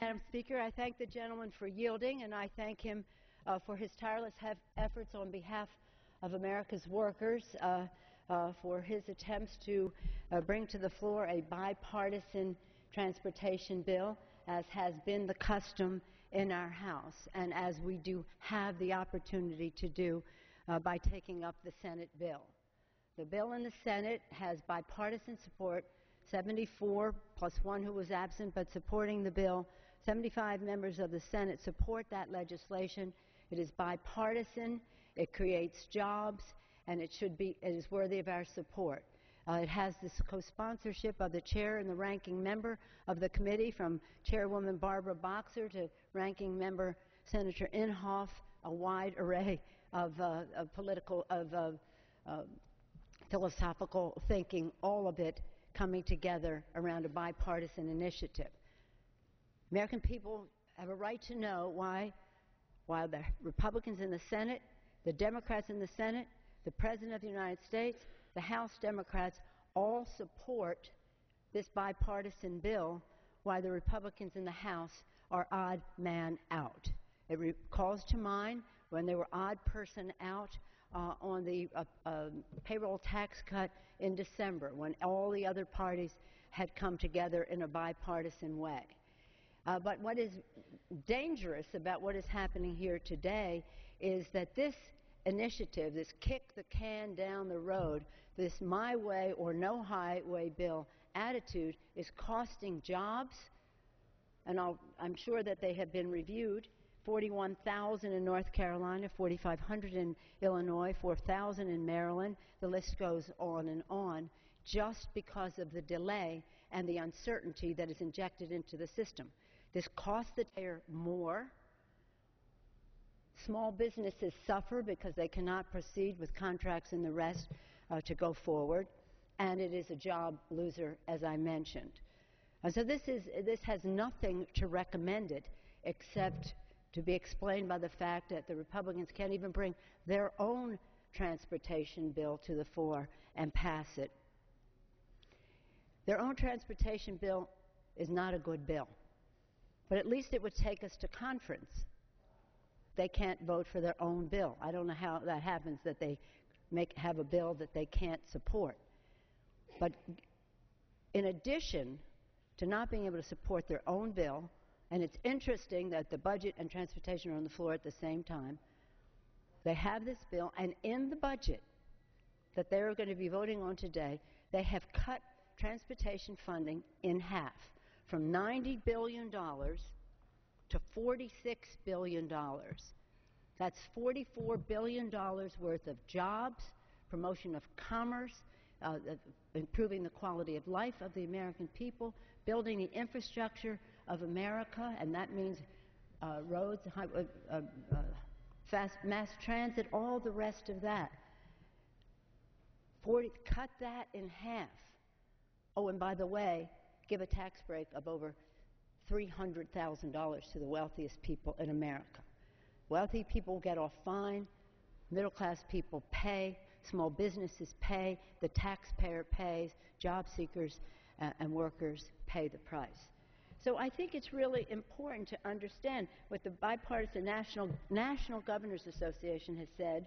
Madam Speaker, I thank the gentleman for yielding, and I thank him for his tireless efforts on behalf of America's workers, for his attempts to bring to the floor a bipartisan transportation bill, as has been the custom in our House, and as we do have the opportunity to do by taking up the Senate bill. The bill in the Senate has bipartisan support, 74 plus one who was absent but supporting the bill. 75 members of the Senate support that legislation. It is bipartisan, it creates jobs, and it is worthy of our support. It has this co-sponsorship of the chair and the ranking member of the committee, from Chairwoman Barbara Boxer to Ranking Member Senator Inhofe, a wide array of philosophical thinking, all of it coming together around a bipartisan initiative. American people have a right to know why, while the Republicans in the Senate, the Democrats in the Senate, the President of the United States, the House Democrats all support this bipartisan bill, why the Republicans in the House are odd man out. It calls to mind when they were odd person out on the payroll tax cut in December, when all the other parties had come together in a bipartisan way. But what is dangerous about what is happening here today is that this initiative, this kick the can down the road, this my way or no highway bill attitude, is costing jobs, and I'm sure that they have been reviewed. 41,000 in North Carolina, 4,500 in Illinois, 4,000 in Maryland. The list goes on, just because of the delay and the uncertainty that is injected into the system. This costs the taxpayer more. Small businesses suffer because they cannot proceed with contracts and the rest to go forward, and it is a job loser, as I mentioned. So this has nothing to recommend it except to be explained by the fact that the Republicans can't even bring their own transportation bill to the fore and pass it. Their own transportation bill is not a good bill, but at least it would take us to conference. They can't vote for their own bill. I don't know how that happens, that they have a bill that they can't support. But in addition to not being able to support their own bill, and it's interesting that the budget and transportation are on the floor at the same time, they have this bill, and in the budget that they're going to be voting on today, they have cut transportation funding in half, from $90 billion to $46 billion. That's $44 billion worth of jobs, promotion of commerce, improving the quality of life of the American people, building the infrastructure of America, and that means roads, fast mass transit, all the rest of that. Cut that in half. Oh, and by the way, give a tax break of over $300,000 to the wealthiest people in America. Wealthy people get off fine, middle-class people pay, small businesses pay, the taxpayer pays, job seekers and workers pay the price. So I think it's really important to understand what the Bipartisan National Governors Association has said.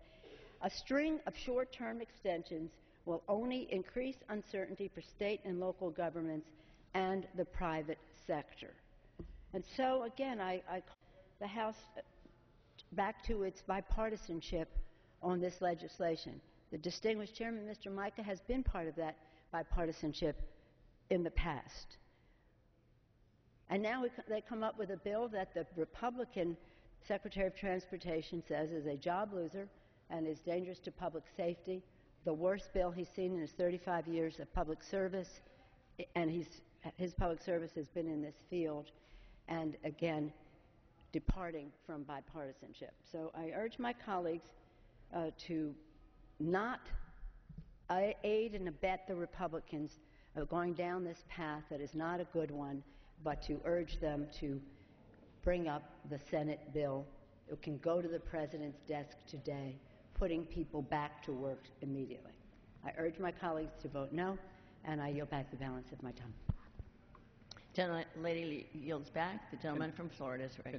A string of short-term extensions will only increase uncertainty for state and local governments and the private sector. And so, again, I call the House back to its bipartisanship on this legislation. The distinguished chairman, Mr. Mica, has been part of that bipartisanship in the past. And now they come up with a bill that the Republican Secretary of Transportation says is a job loser and is dangerous to public safety, the worst bill he's seen in his 35 years of public service, and his public service has been in this field, and again, departing from bipartisanship. So I urge my colleagues to not aid and abet the Republicans going down this path that is not a good one, but to urge them to bring up the Senate bill. It can go to the President's desk today, putting people back to work immediately. I urge my colleagues to vote no, and I yield back the balance of my time. Lady yields back. The gentleman from Florida is ready.